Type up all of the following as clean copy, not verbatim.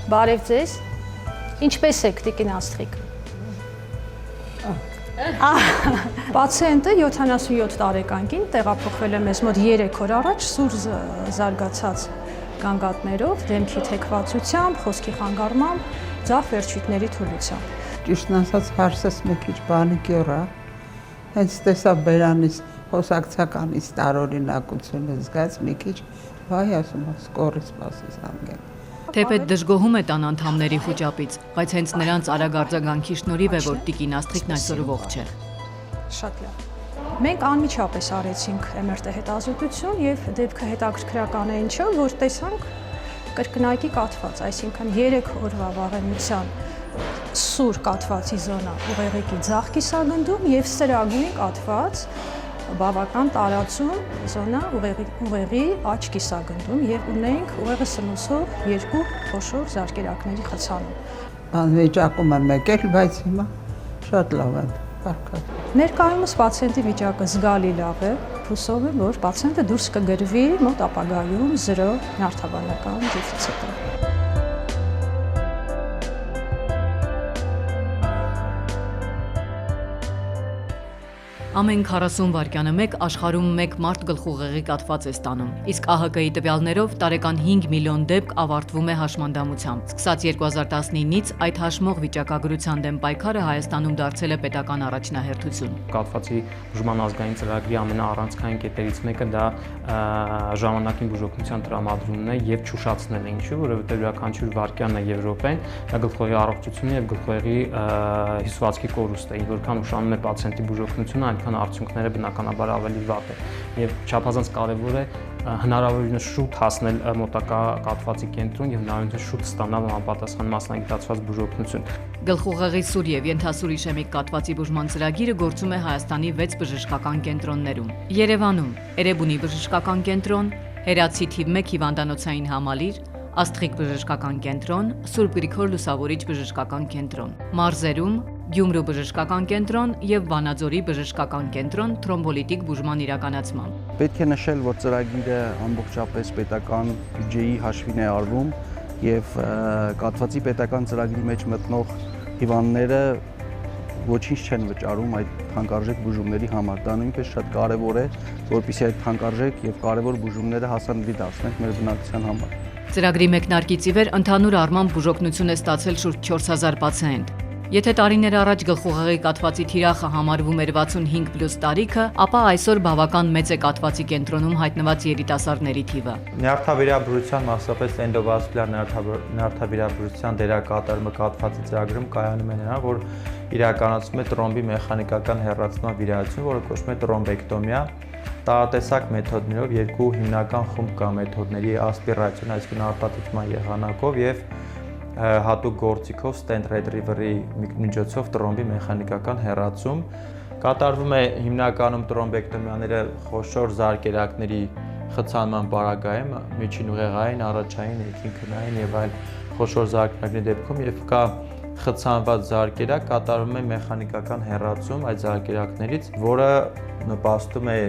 Բարև ձեզ։ Ինչպես եք, Տիկին Աստղիկ։ Պացիենտը 77 տարեկան կին տեղափոխվել է մեզ մոտ 3 օր առաջ սուր զարգացած գանգատներով, դեմքի թեքվածությամբ, խոսքի խանգարմամբ, ձախ վերջույթների թուլությամբ։ Ճիշտն ասած, հարցս մի քիչ բանիկյուր է։ Հենց տեսա բերանից խոսակցականից տարօրինակությունը զգաց մի քիչ, վայ ասում եմ, սկորի սպասես անգել։ Թեպետ դժգոհում է տան անդամների խոճապից, բայց հենց նրանց արագ արձագանքի շնորհիվ է, որ Տիկին Աստղիկն այսօր ողջ է։ Շատ լավ։ Մենք անմիջապես արեցինք MRT հետազոտություն եւ դեպքը հետաքրքրական է ինչով, որ տեսանք կրկնակի կաթված, այսինքն 3 օրվա վաղեմության սուր կաթվածի զոնա ուղեղիկի ձախ կիսագնդում եւ սրագույն կաթված բավական տարածում զոնա ուղեղի աջ կիսագնդում եւ ունենք ուղեղը սնուցող 2 խոշոր զարկերակների խցանում։ Վիճակում եմ եկել, բայց հիմա շատ լավ եմ, բարգավաճ։ Ներկայումս պացիենտի վիճակը զգալի լավ է, հուսով եմ, որ պացիենտը դուրս կգրվի մոտ ապագայում 0 նյարդաբանական դեֆիցիտով։ Ամեն 40 վայրկյանը մեկ աշխարհում 1 մարդ գլխուղեղի կաթված է ստանում, իսկ ԱՀԿ-ի տվյալներով տարեկան 5 միլիոն դեպք ավարտվում է հաշմանդամությամբ։ Սկսած 2019-ից այդ հաշմող վիճակագրության դեմ պայքարը Հայաստանում դարձել է պետական առաջնահերթություն։ Կաթվածի բուժման ազգային ծրագրի ամենաառանցքային կետերից մեկը դա ժամանակին բուժօգնության տրամադրումն է եւ չուշացնելն է, ինչու, որովհետեւ յուրաքանչյուր վայրկյանն է Եվրոպեն, դա գլխուղեղի առողջությունը եւ գլխուղեղի հյուսվածքի կորուստ է, որքան ուշանում է պացիենտի բուժօգնությունը, այնքան արդյունքները բնականաբար ավելի վատ է եւ չափազանց կարեւոր է հնարավորինս շուտ հասնել մոտակա կաթվածի կենտրոն եւ հնարավորինս շուտ ստանալ համապատասխան մասնագիտացված բուժօգնություն։ Գլխուղեղի սուր եւ ենթասուր իշեմիկ կաթվածի բուժման ծրագիրը գործում է Հայաստանի 6 բժշկական կենտրոններում։ Երևանում Էրեբունի բժշկական կենտրոն, Հերացի թիվ 1 հիվանդանոցային համալիր, Աստղիկ բժշկական կենտրոն, Սուրբ Գրիգոր Լուսավորիչ բժշկական կենտրոն, Մարզերում Գյումրու բժշկական կենտրոն եւ Վանաձորի բժշկական կենտրոն թրոմբոլիտիկ բուժման իրականացմամբ։ Պետք է նշել, որ ծրագիրը ամբողջապես պետական բյուջեի հաշվին է արվում եւ կաթվածի պետական ծրագրի մեջ մտնող հիվանդները ոչինչ չեն վճարում այդ թանկարժեք բուժումների համար։ Դա նույնպես շատ կարեւոր է, որպեսզի այդ թանկարժեք եւ կարեւոր բուժումները հասանելի դարձնենք մեր բնակչության համար։ Ծրագրի մեկնարկից ի վեր ընդհանուր առմամբ բուժօգնություն է ստացել շուրջ 4000 պացիենտ։ Եթե տարիներ առաջ գլխուղեղի կաթվածի թիրախը համարվում էր 65+ տարիքը, ապա այսօր բավական մեծ է կաթվածի կենտրոնում հայտնված երիտասարդների թիվը։ Նյարդավիրաբուժության, մասնապես էնդովասկուլար նյարդավիրաբուժության դերակատարումը կաթվածի ծրագրում կայանում է նրան, որ իրականացում է տրոմբի մեխանիկական հեռացման վիրահատություն, որը կոչվում է տրոմբեկտոմիա։ Տարատեսակ մեթոդներով 2 հիմնական խումբ կա մեթոդների՝ ասպիրացիոն, այսինքն արտադրության եղանակով եւ հատուկ գործիքով stent retriever-ի միջոցով տրոմբի մեխանիկական հեռացում։ Կատարվում է հիմնականում տրոմբեկտոմիաները խոշոր զարկերակների խցանման պարագայում, միջին ուղեղային, առաջային, երկինքնային եւ այլ խոշոր զարկերակների դեպքում եւ կա խցանված զարկերակ, կատարվում է մեխանիկական հեռացում այդ զարկերակներից, որը նպաստում է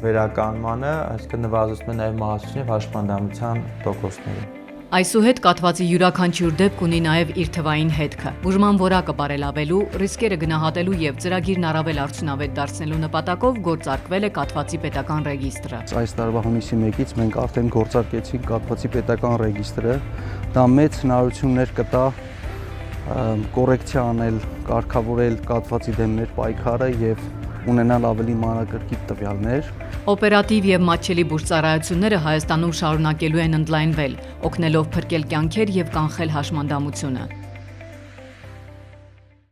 վերականգնմանը, այսինքն նվազեցնում է նաեւ մահացություն եւ հաշմանդամության տոկոսները։ Այսուհետ կաթվածի յուրաքանչյուր դեպք ունի նաև իր թվային հետքը։ Բուժման որակը բարելավելու, ռիսկերը գնահատելու եւ ծրագիրն առավել արդյունավետ դարձնելու նպատակով գործարկվել է կաթվածի պետական ռեգիստրը։ Այս տարվա հունիսի 1-ից մենք արդեն գործարկեցինք կաթվածի պետական ռեգիստրը։ Դա մեծ հնարավորություններ կտա կոռեկցիա անել, կարգավորել կաթվածի դեմ մեր պայքարը եւ ունենալ ավելի մանրակրկիտ տվյալներ։ Օպերատիվ եւ մատչելի բուժծառայությունները Հայաստանում շարունակելու են ընդլայնվել, օգնելով փրկել կյանքեր եւ կանխել հաշմանդամությունը։